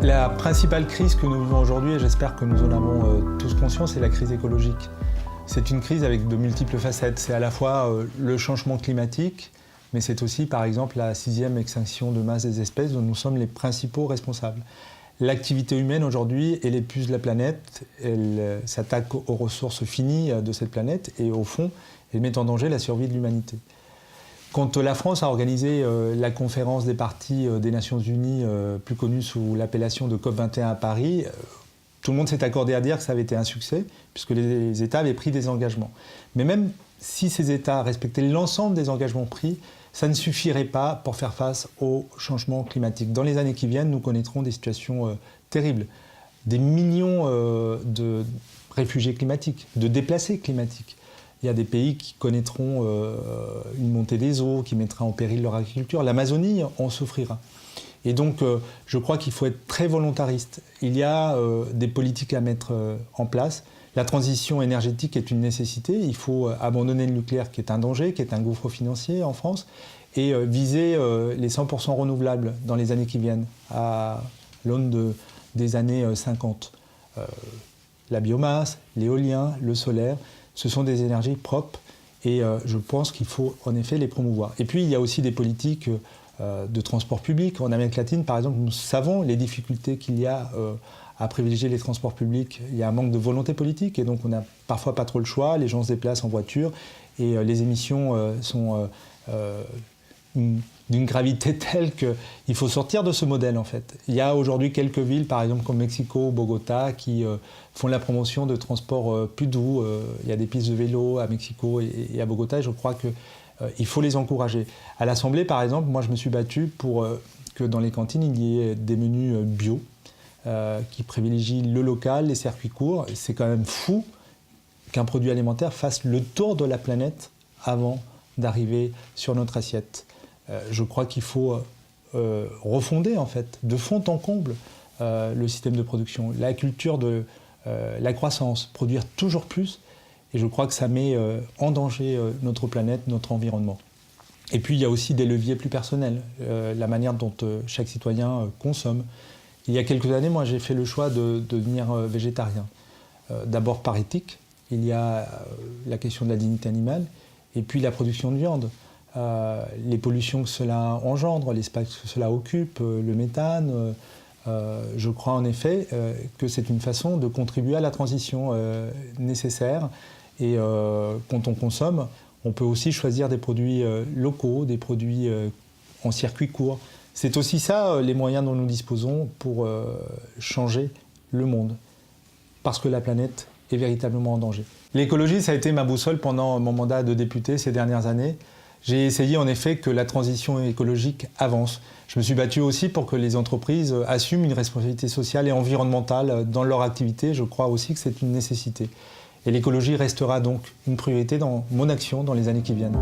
La principale crise que nous vivons aujourd'hui, et j'espère que nous en avons tous conscience, c'est la crise écologique. C'est une crise avec de multiples facettes. C'est à la fois le changement climatique, mais c'est aussi, par exemple, la 6e extinction de masse des espèces dont nous sommes les principaux responsables. L'activité humaine aujourd'hui, elle épuise la planète, elle s'attaque aux ressources finies de cette planète et au fond, elle met en danger la survie de l'humanité. Quand la France a organisé la conférence des parties des Nations Unies, plus connue sous l'appellation de COP21 à Paris, tout le monde s'est accordé à dire que ça avait été un succès, puisque les États avaient pris des engagements. Mais même si ces États respectaient l'ensemble des engagements pris, ça ne suffirait pas pour faire face au changement climatique. Dans les années qui viennent, nous connaîtrons des situations terribles. Des millions de réfugiés climatiques, de déplacés climatiques. Il y a des pays qui connaîtront une montée des eaux, qui mettra en péril leur agriculture. L'Amazonie en souffrira. Et donc, je crois qu'il faut être très volontariste. Il y a des politiques à mettre en place. La transition énergétique est une nécessité. Il faut abandonner le nucléaire qui est un danger, qui est un gouffre financier en France, et viser les 100% renouvelables dans les années qui viennent, à l'aune des années 50. La biomasse, l'éolien, le solaire, ce sont des énergies propres et je pense qu'il faut en effet les promouvoir. Et puis il y a aussi des politiques de transport public. En Amérique latine, par exemple, nous savons les difficultés qu'il y a à privilégier les transports publics. Il y a un manque de volonté politique et donc on n'a parfois pas trop le choix. Les gens se déplacent en voiture et les émissions sont d'une gravité telle qu'il faut sortir de ce modèle en fait. Il y a aujourd'hui quelques villes, par exemple comme Mexico, Bogota, qui font la promotion de transports plus doux. Il y a des pistes de vélo à Mexico et à Bogota et je crois qu'il faut les encourager. À l'Assemblée, par exemple, moi je me suis battu pour que dans les cantines il y ait des menus bio qui privilégient le local, les circuits courts. C'est quand même fou qu'un produit alimentaire fasse le tour de la planète avant d'arriver sur notre assiette. Je crois qu'il faut refonder en fait, de fond en comble, le système de production, la culture de la croissance, produire toujours plus. Et je crois que ça met en danger notre planète, notre environnement. Et puis il y a aussi des leviers plus personnels, la manière dont chaque citoyen consomme. Il y a quelques années, moi j'ai fait le choix de devenir végétarien. D'abord par éthique, il y a la question de la dignité animale, et puis la production de viande. Les pollutions que cela engendre, l'espace que cela occupe, le méthane. Je crois en effet que c'est une façon de contribuer à la transition nécessaire. Et quand on consomme, on peut aussi choisir des produits locaux, des produits en circuit court. C'est aussi ça les moyens dont nous disposons pour changer le monde. Parce que la planète est véritablement en danger. L'écologie, ça a été ma boussole pendant mon mandat de député ces dernières années. J'ai essayé en effet que la transition écologique avance. Je me suis battu aussi pour que les entreprises assument une responsabilité sociale et environnementale dans leur activité. Je crois aussi que c'est une nécessité. Et l'écologie restera donc une priorité dans mon action dans les années qui viennent.